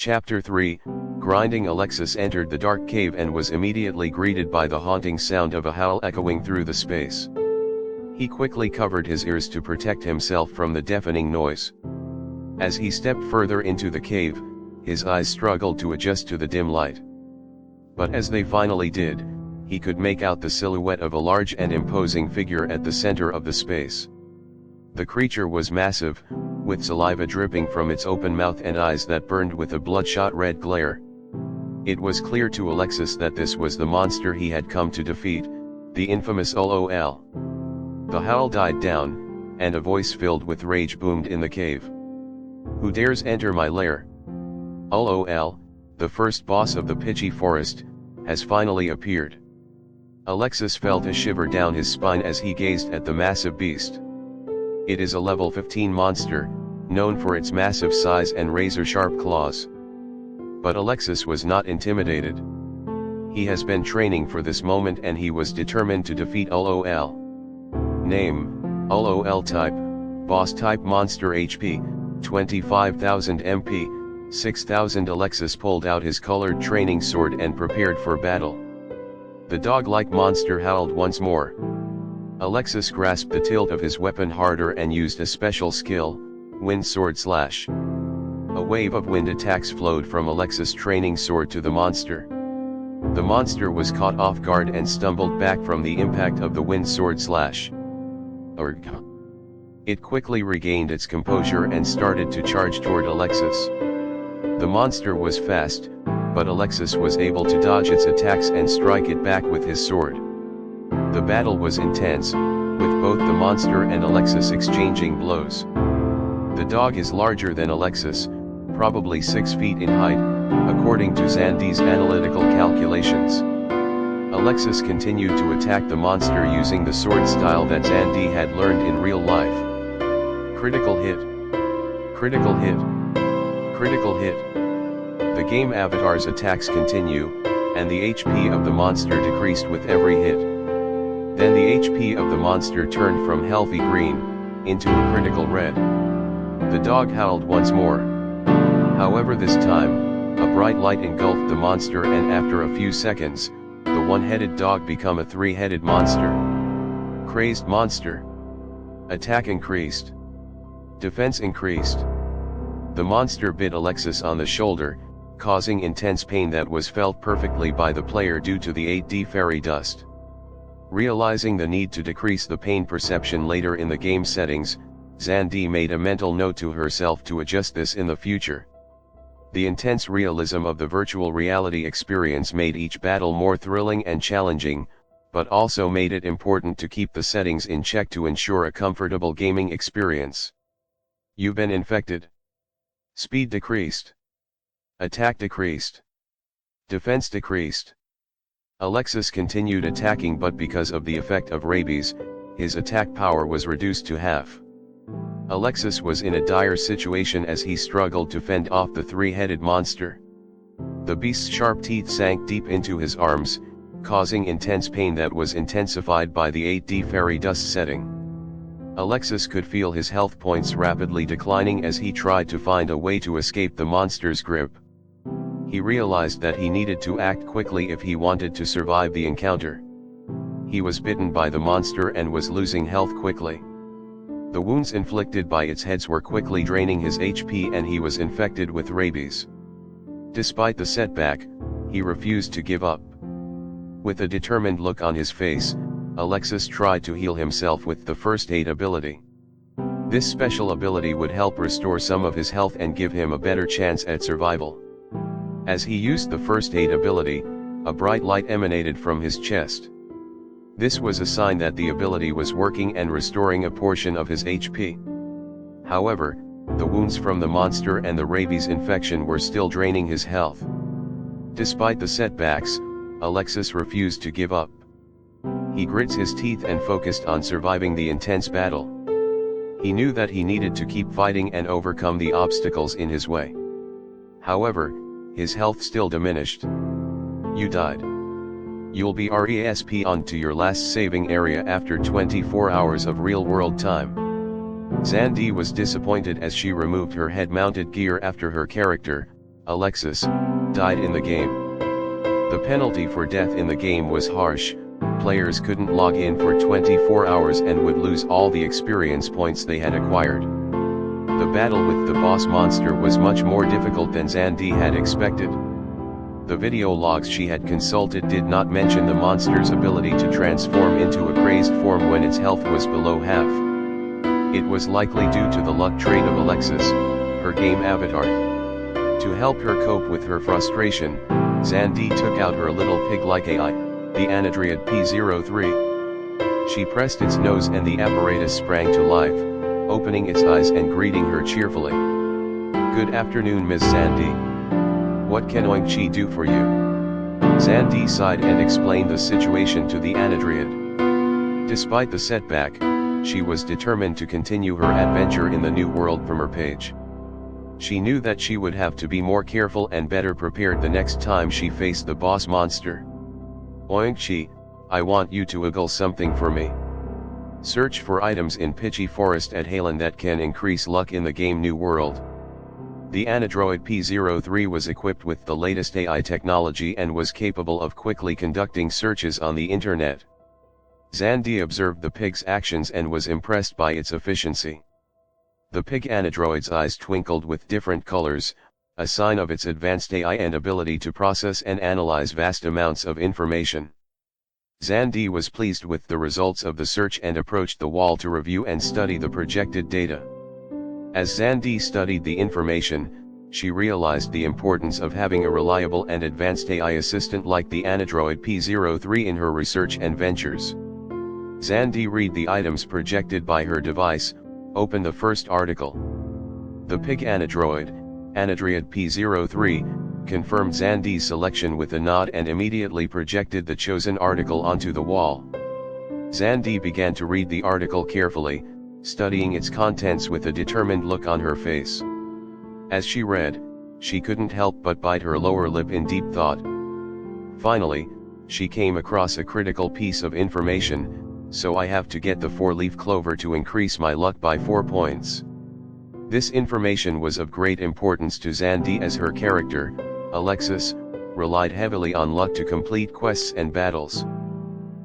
Chapter 3, Grinding. Alexis entered the dark cave and was immediately greeted by the haunting sound of a howl echoing through the space. He quickly covered his ears to protect himself from the deafening noise. As he stepped further into the cave, his eyes struggled to adjust to the dim light. But as they finally did, he could make out the silhouette of a large and imposing figure at the center of the space. The creature was massive, with saliva dripping from its open mouth and eyes that burned with a bloodshot red glare. It was clear to Alexis that this was the monster he had come to defeat, the infamous LOL. The howl died down, and a voice filled with rage boomed in the cave. "Who dares enter my lair? LOL, the first boss of the pitchy forest, has finally appeared." Alexis felt a shiver down his spine as he gazed at the massive beast. It is a level 15 monster, known for its massive size and razor-sharp claws. But Alexis was not intimidated. He has been training for this moment and he was determined to defeat LOL. Name, LOL. Type, Boss type monster. HP, 25,000 MP, 6,000. Alexis pulled out his colored training sword and prepared for battle. The dog-like monster howled once more. Alexis grasped the tilt of his weapon harder and used a special skill, Wind Sword Slash. A wave of wind attacks flowed from Alexis' training sword to the monster. The monster was caught off guard and stumbled back from the impact of the Wind Sword Slash. It quickly regained its composure and started to charge toward Alexis. The monster was fast, but Alexis was able to dodge its attacks and strike it back with his sword. The battle was intense, with both the monster and Alexis exchanging blows. The dog is larger than Alexis, probably 6 feet in height, according to Zandy's analytical calculations. Alexis continued to attack the monster using the sword style that Zandy had learned in real life. Critical hit. Critical hit. Critical hit. The game avatar's attacks continue, and the HP of the monster decreased with every hit. Then the HP of the monster turned from healthy green, into a critical red. The dog howled once more. However, this time, a bright light engulfed the monster and after a few seconds, the one-headed dog became a three-headed monster. Crazed monster. Attack increased. Defense increased. The monster bit Alexis on the shoulder, causing intense pain that was felt perfectly by the player due to the 8D fairy dust. Realizing the need to decrease the pain perception later in the game settings, Zandy made a mental note to herself to adjust this in the future. The intense realism of the virtual reality experience made each battle more thrilling and challenging, but also made it important to keep the settings in check to ensure a comfortable gaming experience. You've been infected. Speed decreased. Attack decreased. Defense decreased. Alexis continued attacking, but because of the effect of rabies, his attack power was reduced to half. Alexis was in a dire situation as he struggled to fend off the three-headed monster. The beast's sharp teeth sank deep into his arms, causing intense pain that was intensified by the 8D fairy dust setting. Alexis could feel his health points rapidly declining as he tried to find a way to escape the monster's grip. He realized that he needed to act quickly if he wanted to survive the encounter. He was bitten by the monster and was losing health quickly. The wounds inflicted by its heads were quickly draining his HP and he was infected with rabies. Despite the setback, he refused to give up. With a determined look on his face, Alexis tried to heal himself with the first aid ability. This special ability would help restore some of his health and give him a better chance at survival. As he used the first aid ability, a bright light emanated from his chest. This was a sign that the ability was working and restoring a portion of his HP. However, the wounds from the monster and the rabies infection were still draining his health. Despite the setbacks, Alexis refused to give up. He grit his teeth and focused on surviving the intense battle. He knew that he needed to keep fighting and overcome the obstacles in his way. However, his health still diminished. You died. You'll be respawned to your last saving area after 24 hours of real-world time. Zandy was disappointed as she removed her head-mounted gear after her character, Alexis, died in the game. The penalty for death in the game was harsh. Players couldn't log in for 24 hours and would lose all the experience points they had acquired. The battle with the boss monster was much more difficult than Xandi had expected. The video logs she had consulted did not mention the monster's ability to transform into a crazed form when its health was below half. It was likely due to the luck trait of Alexis, her game avatar. To help her cope with her frustration, Xandi took out her little pig-like AI, the Anadriad P03. She pressed its nose and the apparatus sprang to life, opening its eyes and greeting her cheerfully. "Good afternoon, Ms. Xandi. What can Oink-Chi do for you?" Xandi sighed and explained the situation to the Anadriad. Despite the setback, she was determined to continue her adventure in the new world vrmmorpg. She knew that she would have to be more careful and better prepared the next time she faced the boss monster. "Oink-Chi, I want you to wiggle something for me. Search for items in Pitchy Forest at Halen that can increase luck in the game New World." The Anadroid P03 was equipped with the latest AI technology and was capable of quickly conducting searches on the internet. Xandi observed the pig's actions and was impressed by its efficiency. The pig Anadroid's eyes twinkled with different colors, a sign of its advanced AI and ability to process and analyze vast amounts of information. Xandi was pleased with the results of the search and approached the wall to review and study the projected data. As Xandi studied the information, she realized the importance of having a reliable and advanced AI assistant like the Anadroid P03 in her research and ventures. Xandi read the items projected by her device, opened the first article. The pig Anadroid, Anadriad P03, confirmed Xandi's selection with a nod and immediately projected the chosen article onto the wall. Xandi began to read the article carefully, studying its contents with a determined look on her face. As she read, she couldn't help but bite her lower lip in deep thought. Finally, she came across a critical piece of information: "So I have to get the 4-leaf clover to increase my luck by 4 points." This information was of great importance to Xandi as her character, Alexis, relied heavily on luck to complete quests and battles.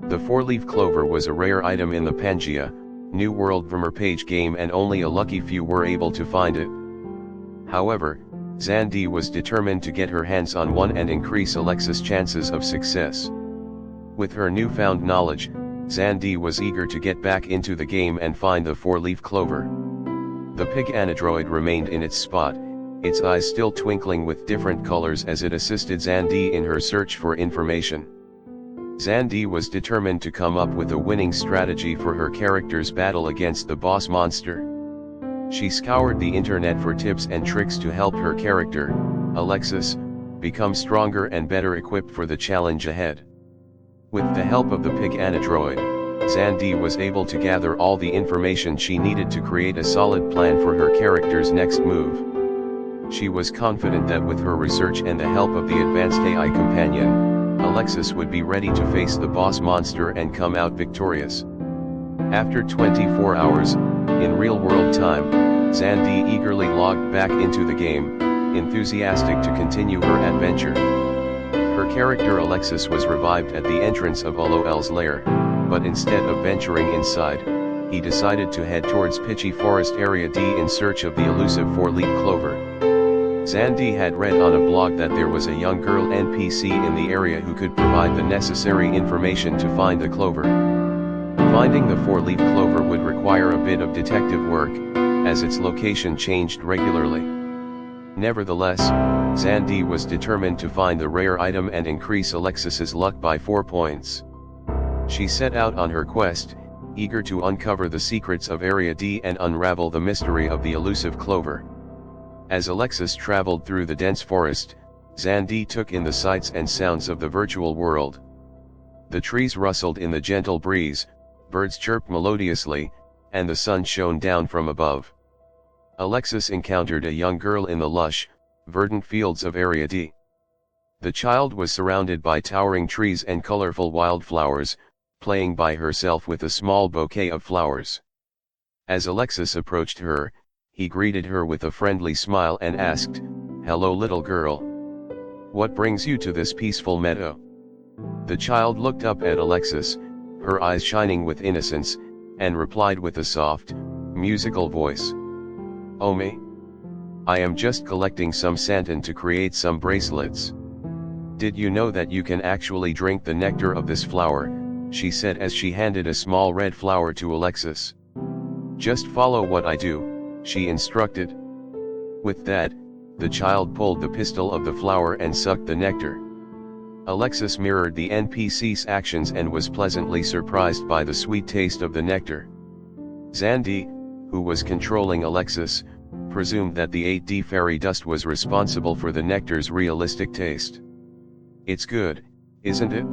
The 4-leaf clover was a rare item in the Pangea, New World vrmmorpg game, and only a lucky few were able to find it. However, Xandi was determined to get her hands on one and increase Alexis' chances of success. With her newfound knowledge, Xandi was eager to get back into the game and find the 4-leaf clover. The pig Anadroid remained in its spot, its eyes still twinkling with different colors as it assisted Xandi in her search for information. Xandi was determined to come up with a winning strategy for her character's battle against the boss monster. She scoured the internet for tips and tricks to help her character, Alexis, become stronger and better equipped for the challenge ahead. With the help of the pig Anadroid, Xandi was able to gather all the information she needed to create a solid plan for her character's next move. She was confident that with her research and the help of the advanced AI companion, Alexis would be ready to face the boss monster and come out victorious. After 24 hours, in real-world time, Xandi eagerly logged back into the game, enthusiastic to continue her adventure. Her character Alexis was revived at the entrance of Oloel's lair, but instead of venturing inside, he decided to head towards Pitchy Forest Area D in search of the elusive 4-leaf clover. Xandi had read on a blog that there was a young girl NPC in the area who could provide the necessary information to find the clover. Finding the 4-leaf clover would require a bit of detective work, as its location changed regularly. Nevertheless, Xandi was determined to find the rare item and increase Alexis's luck by 4 points. She set out on her quest, eager to uncover the secrets of Area D and unravel the mystery of the elusive clover. As Alexis traveled through the dense forest, Xandi took in the sights and sounds of the virtual world. The trees rustled in the gentle breeze, birds chirped melodiously, and the sun shone down from above. Alexis encountered a young girl in the lush, verdant fields of Area D. The child was surrounded by towering trees and colorful wildflowers, playing by herself with a small bouquet of flowers. As Alexis approached her, he greeted her with a friendly smile and asked, "Hello little girl. What brings you to this peaceful meadow?" The child looked up at Alexis, her eyes shining with innocence, and replied with a soft, musical voice. "Oh me? I am just collecting some santan to create some bracelets." "Did you know that you can actually drink the nectar of this flower?" she said as she handed a small red flower to Alexis. "Just follow what I do," she instructed. With that, the child pulled the pistil of the flower and sucked the nectar. Alexis mirrored the NPC's actions and was pleasantly surprised by the sweet taste of the nectar. Zandy, who was controlling Alexis, presumed that the 8D fairy dust was responsible for the nectar's realistic taste. "It's good, isn't it?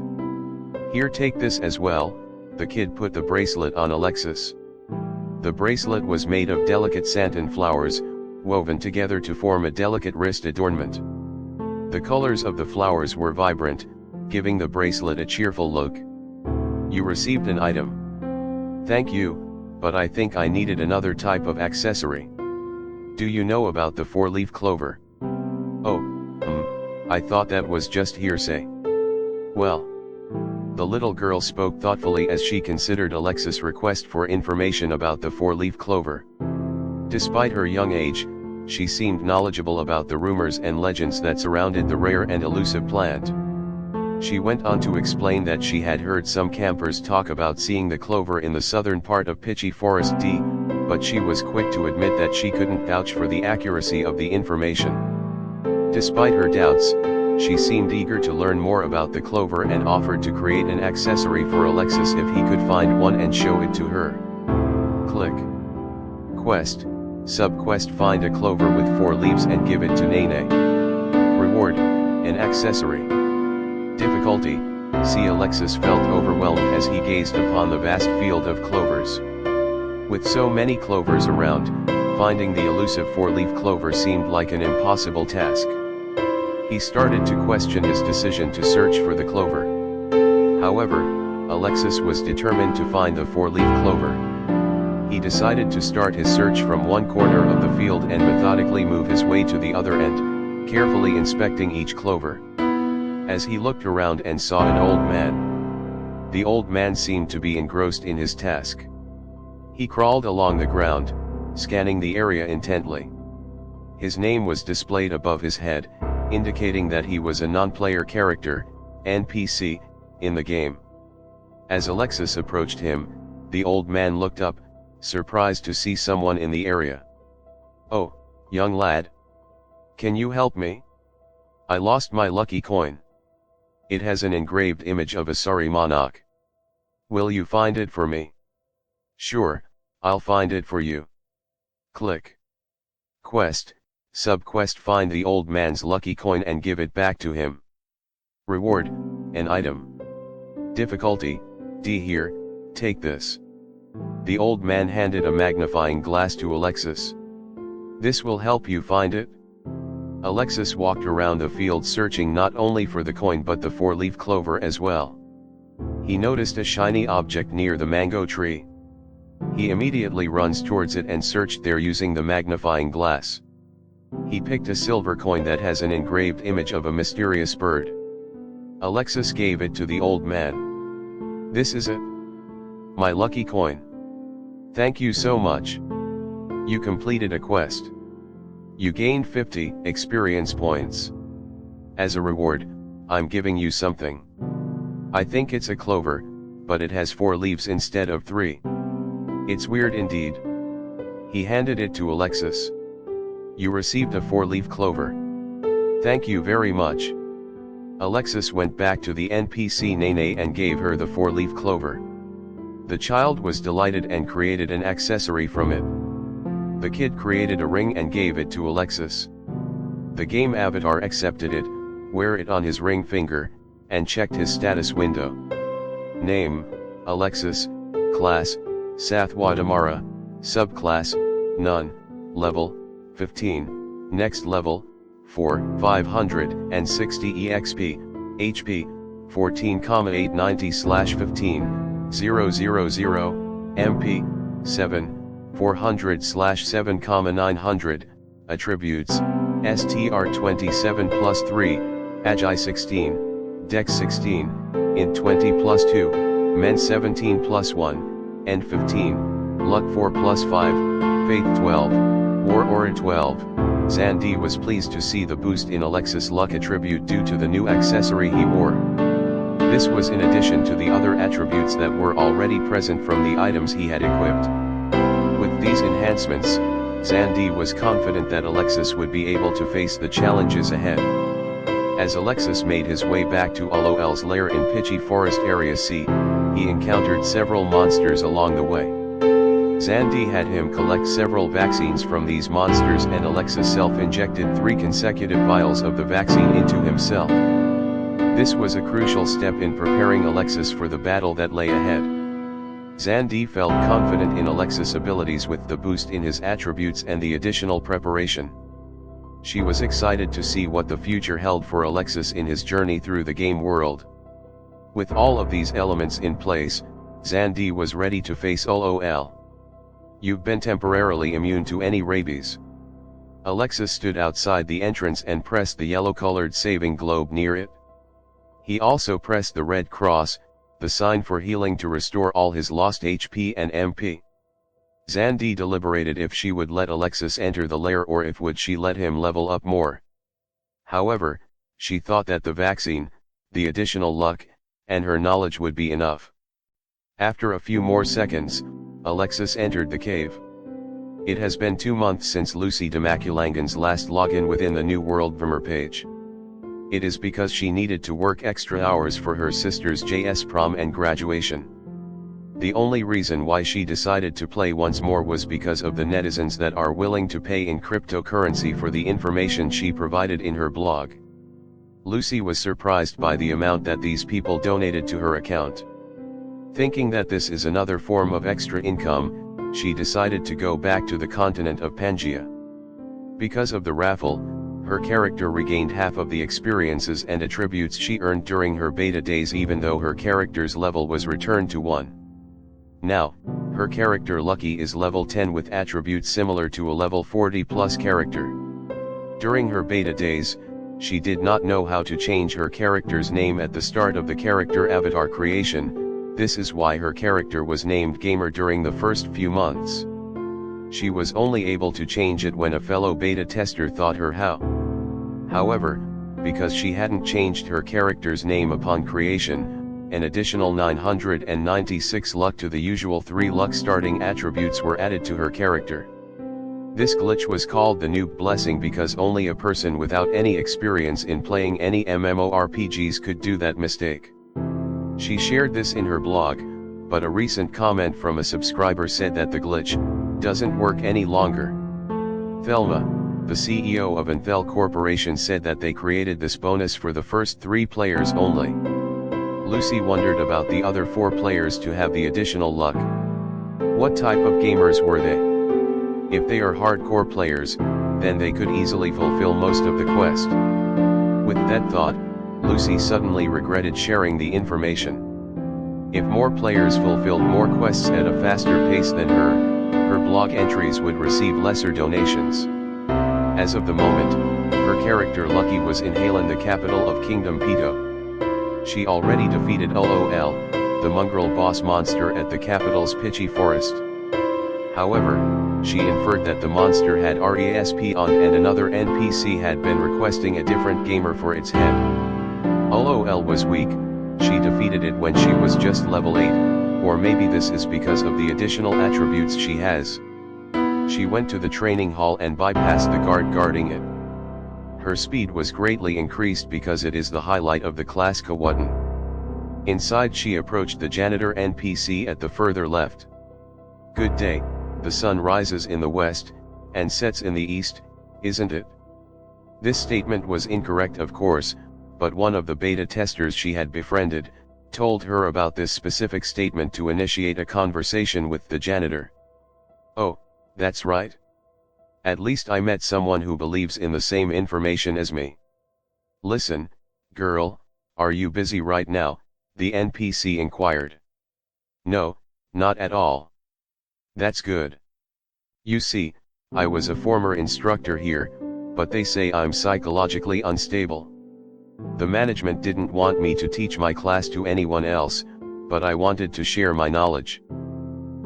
Here, take this as well." The kid put the bracelet on Alexis. The bracelet was made of delicate santan flowers, woven together to form a delicate wrist adornment. The colors of the flowers were vibrant, giving the bracelet a cheerful look. "You received an item." "Thank you, but I think I needed another type of accessory." "Do you know about the 4-leaf clover?" "Oh, I thought that was just hearsay." "Well." The little girl spoke thoughtfully as she considered Alexis' request for information about the 4-leaf clover. Despite her young age, she seemed knowledgeable about the rumors and legends that surrounded the rare and elusive plant. She went on to explain that she had heard some campers talk about seeing the clover in the southern part of Pitchy Forest D, but she was quick to admit that she couldn't vouch for the accuracy of the information. Despite her doubts, she seemed eager to learn more about the clover and offered to create an accessory for Alexis if he could find one and show it to her. Click. Quest. Sub-quest: find a clover with 4 leaves and give it to Nene. Reward: an accessory. Difficulty: see. Alexis felt overwhelmed as he gazed upon the vast field of clovers. With so many clovers around, finding the elusive 4-leaf clover seemed like an impossible task. He started to question his decision to search for the clover. However, Alexis was determined to find the 4-leaf clover. He decided to start his search from one corner of the field and methodically move his way to the other end, carefully inspecting each clover. As he looked around and saw an old man. The old man seemed to be engrossed in his task. He crawled along the ground, scanning the area intently. His name was displayed above his head, indicating that he was a non-player character, NPC, in the game. As Alexis approached him, the old man looked up, surprised to see someone in the area. "Oh, young lad. Can you help me? I lost my lucky coin. It has an engraved image of a sorry monarch. Will you find it for me?" "Sure, I'll find it for you." Click. Quest. Sub-quest: find the old man's lucky coin and give it back to him. Reward: an item. Difficulty: D. Here, take this. The old man handed a magnifying glass to Alexis. "This will help you find it." Alexis walked around the field searching not only for the coin but the 4-leaf clover as well. He noticed a shiny object near the mango tree. He immediately runs towards it and searched there using the magnifying glass. He picked a silver coin that has an engraved image of a mysterious bird. Alexis gave it to the old man. "This is it. My lucky coin. Thank you so much. You completed a quest. You gained 50 experience points. As a reward, I'm giving you something. I think it's a clover, but it has 4 leaves instead of 3. It's weird indeed." He handed it to Alexis. "You received a 4-leaf clover. Thank you very much." Alexis went back to the NPC Nene and gave her the 4-leaf clover. The child was delighted and created an accessory from it. The kid created a ring and gave it to Alexis. The game avatar accepted it, wear it on his ring finger, and checked his status window. Name: Alexis. Class: Sathwadamara. Subclass: None. Level: 15. Next level: 4, 560 EXP. HP: 14,890/15. 000. MP: 7, 400/7,900. Attributes: STR 27 plus 3, Agi 16, Dex 16, Int 20 plus 2, Men 17 plus 1, End 15, Luck 4 plus 5, Faith 12, War Aura 12. Zandi was pleased to see the boost in Alexis' luck attribute due to the new accessory he wore. This was in addition to the other attributes that were already present from the items he had equipped. With these enhancements, Zandi was confident that Alexis would be able to face the challenges ahead. As Alexis made his way back to LOL's lair in Pitchy Forest Area C, he encountered several monsters along the way. Zandi had him collect several vaccines from these monsters, and Alexis self-injected 3 consecutive vials of the vaccine into himself. This was a crucial step in preparing Alexis for the battle that lay ahead. Zandi felt confident in Alexis' abilities with the boost in his attributes and the additional preparation. She was excited to see what the future held for Alexis in his journey through the game world. With all of these elements in place, Zandi was ready to face LOL. You've been temporarily immune to any rabies. Alexis stood outside the entrance and pressed the yellow-colored saving globe near it. He also pressed the red cross, the sign for healing to restore all his lost HP and MP. Zandi deliberated if she would let Alexis enter the lair or if would she let him level up more. However, she thought that the vaccine, the additional luck, and her knowledge would be enough. After a few more seconds, Alexis entered the cave. It has been 2 months since Lucy Demaculangan's last login within the New World VRMMOR page. It is because she needed to work extra hours for her sister's JS prom and graduation. The only reason why she decided to play once more was because of the netizens that are willing to pay in cryptocurrency for the information she provided in her blog. Lucy was surprised by the amount that these people donated to her account. Thinking that this is another form of extra income, she decided to go back to the continent of Pangaea. Because of the raffle, her character regained half of the experiences and attributes she earned during her beta days, even though her character's level was returned to 1. Now, her character Lucky is level 10 with attributes similar to a level 40 plus character. During her beta days, she did not know how to change her character's name at the start of the character avatar creation. This is why her character was named Gamer during the first few months. She was only able to change it when a fellow beta tester taught her how. However, because she hadn't changed her character's name upon creation, an additional 996 luck to the usual 3 luck starting attributes were added to her character. This glitch was called the noob blessing because only a person without any experience in playing any MMORPGs could do that mistake. She shared this in her blog, but a recent comment from a subscriber said that the glitch doesn't work any longer. Thelma, the CEO of Intel Corporation, said that they created this bonus for the first 3 players only. Lucy wondered about the other 4 players to have the additional luck. What type of gamers were they? If they are hardcore players, then they could easily fulfill most of the quest. With that thought, Lucy suddenly regretted sharing the information. If more players fulfilled more quests at a faster pace than her blog entries would receive lesser donations. As of the moment, her character Lucky was in Halen, the capital of Kingdom Pito. She already defeated LOL, the mongrel boss monster at the capital's Pitchy Forest. However, she inferred that the monster had RESP on and another NPC had been requesting a different gamer for its head. LOL was weak, she defeated it when she was just level 8, or maybe this is because of the additional attributes she has. She went to the training hall and bypassed the guard guarding it. Her speed was greatly increased because it is the highlight of the class Kawatan. Inside she approached the janitor NPC at the further left. Good day, the sun rises in the west, and sets in the east, isn't it? This statement was incorrect of course, but one of the beta testers she had befriended, told her about this specific statement to initiate a conversation with the janitor. Oh, that's right. At least I met someone who believes in the same information as me. Listen, girl, are you busy right now? The NPC inquired. No, not at all. That's good. You see, I was a former instructor here, but they say I'm psychologically unstable. The management didn't want me to teach my class to anyone else, but I wanted to share my knowledge.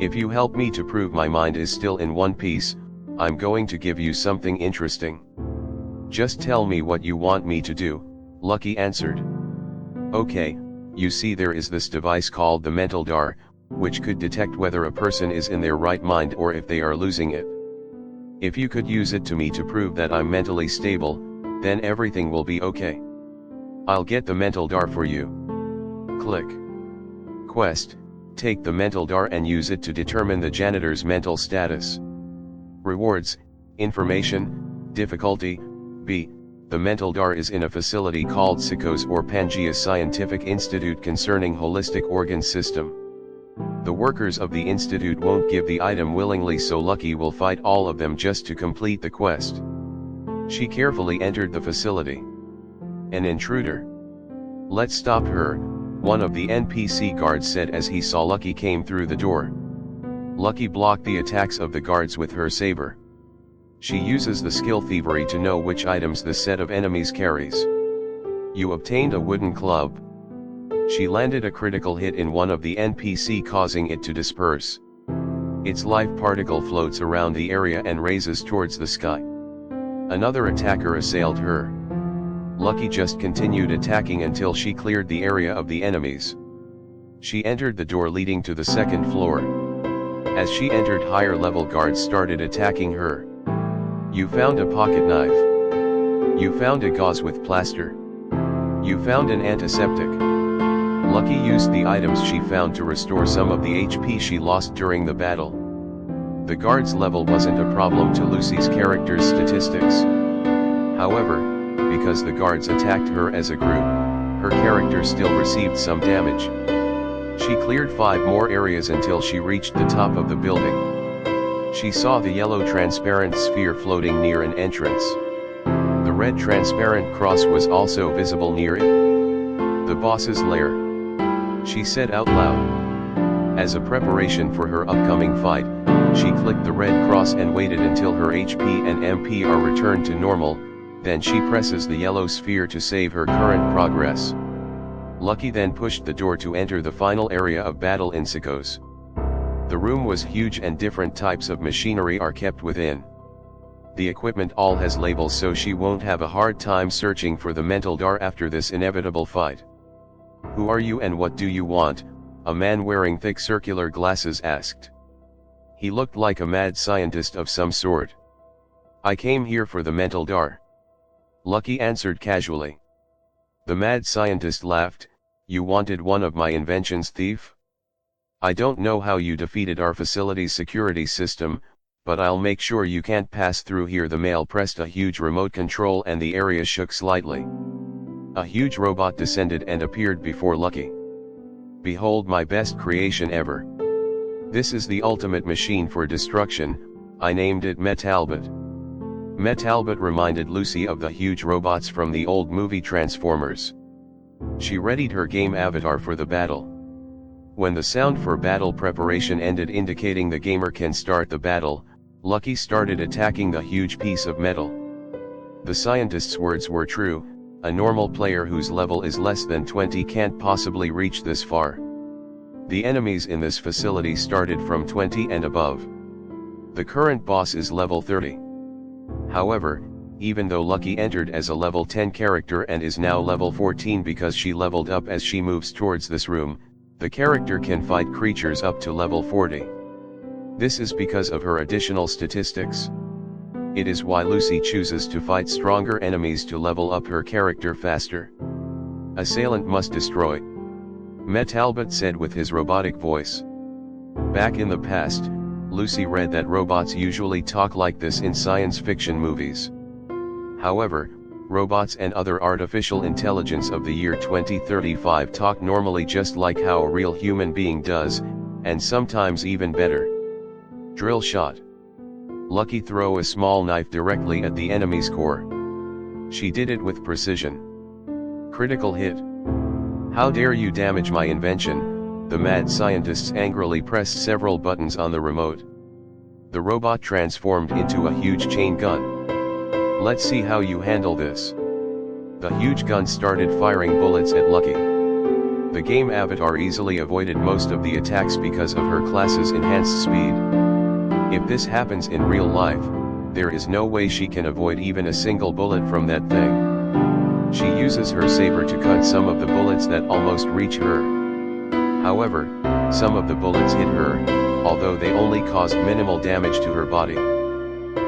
If you help me to prove my mind is still in one piece, I'm going to give you something interesting. Just tell me what you want me to do, Lucky answered. Okay, you see there is this device called the mental DAR, which could detect whether a person is in their right mind or if they are losing it. If you could use it to me to prove that I'm mentally stable, then everything will be okay. I'll get the mental DAR for you. Click. Quest: take the mental DAR and use it to determine the janitor's mental status. Rewards: information, difficulty, B. The mental DAR is in a facility called SICOS or Pangea Scientific Institute concerning holistic organ system. The workers of the institute won't give the item willingly, so Lucky will fight all of them just to complete the quest. She carefully entered the facility. An intruder. Let's stop her, one of the NPC guards said as he saw Lucky came through the door. Lucky blocked the attacks of the guards with her saber. She uses the skill Thievery to know which items the set of enemies carries. You obtained a wooden club. She landed a critical hit in one of the NPC, causing it to disperse. Its life particle floats around the area and raises towards the sky. Another attacker assailed her. Lucky just continued attacking until she cleared the area of the enemies. She entered the door leading to the second floor. As she entered, higher level guards started attacking her. You found a pocket knife. You found a gauze with plaster. You found an antiseptic. Lucky used the items she found to restore some of the HP she lost during the battle. The guard's level wasn't a problem to Lucy's character's statistics. However, because the guards attacked her as a group, her character still received some damage. She cleared 5 more areas until she reached the top of the building. She saw the yellow transparent sphere floating near an entrance. The red transparent cross was also visible near it. The boss's lair, she said out loud. As a preparation for her upcoming fight, she clicked the red cross and waited until her HP and MP are returned to normal, then she presses the yellow sphere to save her current progress. Lucky then pushed the door to enter the final area of battle in SICOS. The room was huge and different types of machinery are kept within. The equipment all has labels, so she won't have a hard time searching for the mental DAR after this inevitable fight. Who are you and what do you want? A man wearing thick circular glasses asked. He looked like a mad scientist of some sort. I came here for the mental DAR. Lucky answered casually. The mad scientist laughed. You wanted one of my inventions, thief? I don't know how you defeated our facility's security system, but I'll make sure you can't pass through here. The male pressed a huge remote control and the area shook slightly. A huge robot descended and appeared before Lucky. Behold my best creation ever. This is the ultimate machine for destruction. I named it Metalbot. Metalbot reminded Lucy of the huge robots from the old movie Transformers. She readied her game avatar for the battle. When the sound for battle preparation ended, indicating the gamer can start the battle, Lucky started attacking the huge piece of metal. The scientist's words were true. A normal player whose level is less than 20 can't possibly reach this far. The enemies in this facility started from 20 and above. The current boss is level 30. However, even though Lucky entered as a level 10 character and is now level 14 because she leveled up as she moves towards this room, the character can fight creatures up to level 40. This is because of her additional statistics. It is why Lucy chooses to fight stronger enemies to level up her character faster. Assailant must destroy. Metalbot said with his robotic voice. Back in the past, Lucy read that robots usually talk like this in science fiction movies. However, robots and other artificial intelligence of the year 2035 talk normally, just like how a real human being does, and sometimes even better. Drill shot. Lucky throw a small knife directly at the enemy's core. She did it with precision. Critical hit. How dare you damage my invention? The mad scientists angrily pressed several buttons on the remote. The robot transformed into a huge chain gun. Let's see how you handle this. The huge gun started firing bullets at Lucky. The game avatar easily avoided most of the attacks because of her class's enhanced speed. If this happens in real life, there is no way she can avoid even a single bullet from that thing. She uses her saber to cut some of the bullets that almost reach her. However, some of the bullets hit her, although they only caused minimal damage to her body.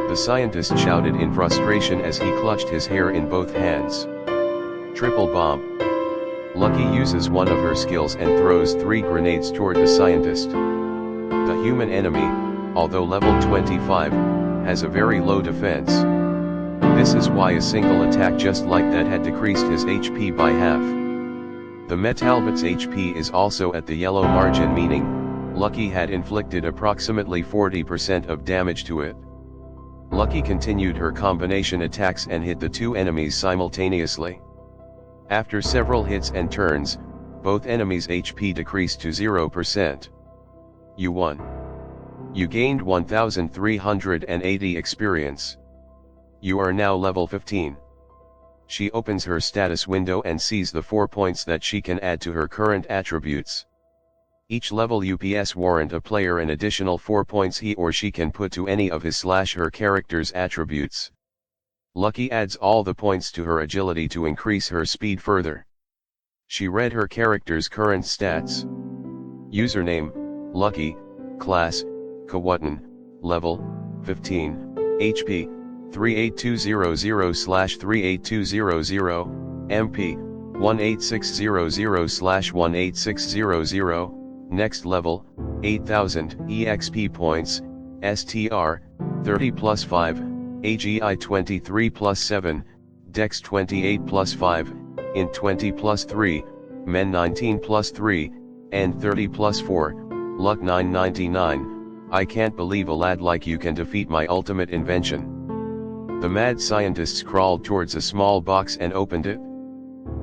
The scientist shouted in frustration as he clutched his hair in both hands. Triple bomb. Lucky uses one of her skills and throws 3 grenades toward the scientist. The human enemy, although level 25, has a very low defense. This is why a single attack just like that had decreased his HP by half. The Metalbot's HP is also at the yellow margin, meaning Lucky had inflicted approximately 40% of damage to it. Lucky continued her combination attacks and hit the 2 enemies simultaneously. After several hits and turns, both enemies' HP decreased to 0%. You won. You gained 1380 experience. You are now level 15. She opens her status window and sees the 4 points that she can add to her current attributes. Each level UPS warrant a player an additional 4 points he or she can put to any of his/her character's attributes. Lucky adds all the points to her agility to increase her speed further. She read her character's current stats. Username, Lucky, class, Kawatan, level, 15, HP, 38200/38200, MP, 18600/18600, next level, 8000 EXP points, STR, 30+5, AGI 23+7, Dex 28+5, Int 20+3, Men 19+3, and 30+4, Luck 999. I can't believe a lad like you can defeat my ultimate invention. The mad scientists crawled towards a small box and opened it.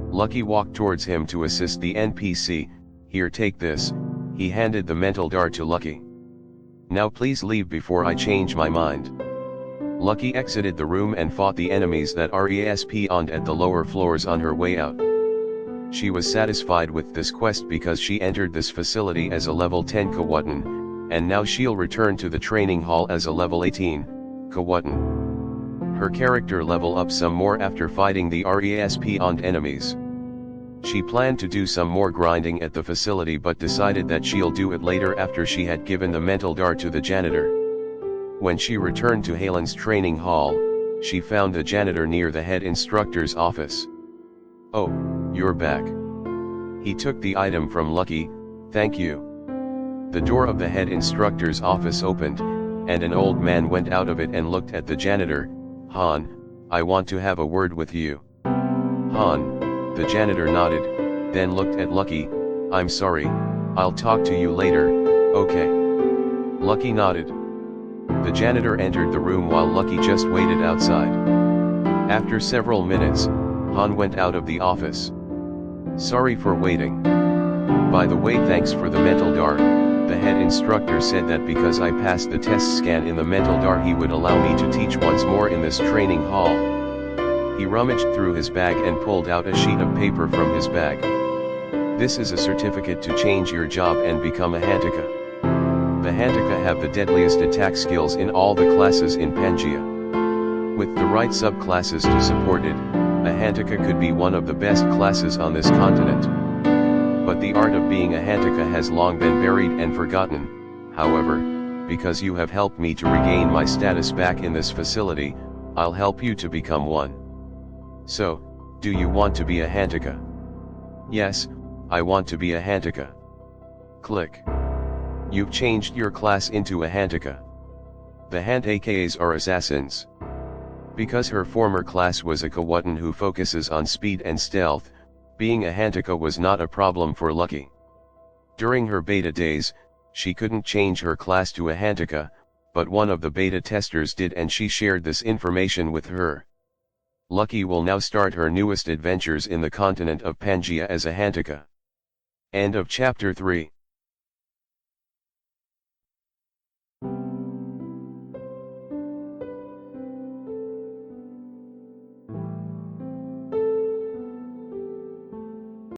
Lucky walked towards him to assist the NPC. Here, take this. He handed the mental dart to Lucky. Now please leave before I change my mind. Lucky exited the room and fought the enemies that respawned at the lower floors on her way out. She was satisfied with this quest because she entered this facility as a level 10 Kawatan, and now she'll return to the training hall as a level 18 Kawatan. Her character level up some more after fighting the respawned enemies. She planned to do some more grinding at the facility but decided that she'll do it later after she had given the mental dart to the janitor. When she returned to Halen's training hall, she found the janitor near the head instructor's office. "Oh, you're back." He took the item from Lucky, "Thank you." The door of the head instructor's office opened, and an old man went out of it and looked at the janitor. "Han, I want to have a word with you." "Han," the janitor nodded, then looked at Lucky. "I'm sorry, I'll talk to you later, okay?" Lucky nodded. The janitor entered the room while Lucky just waited outside. After several minutes, Han went out of the office. "Sorry for waiting. By the way, thanks for the mental dart." The head instructor said that because I passed the test scan in the mental dart he would allow me to teach once more in this training hall. He rummaged through his bag and pulled out a sheet of paper from his bag. "This is a certificate to change your job and become a Hantaka. The Hantaka have the deadliest attack skills in all the classes in Pangaea. With the right subclasses to support it, a Hantaka could be one of the best classes on this continent. But the art of being a Hantaka has long been buried and forgotten. However, because you have helped me to regain my status back in this facility, I'll help you to become one. So, do you want to be a Hantaka?" "Yes, I want to be a Hantaka." Click. You've changed your class into a Hantaka. The Hantakas are assassins. Because her former class was a Kawatan who focuses on speed and stealth, being a Hantaka was not a problem for Lucky. During her beta days, she couldn't change her class to a Hantaka, but one of the beta testers did and she shared this information with her. Lucky will now start her newest adventures in the continent of Pangaea as a Hantaka. End of Chapter 3.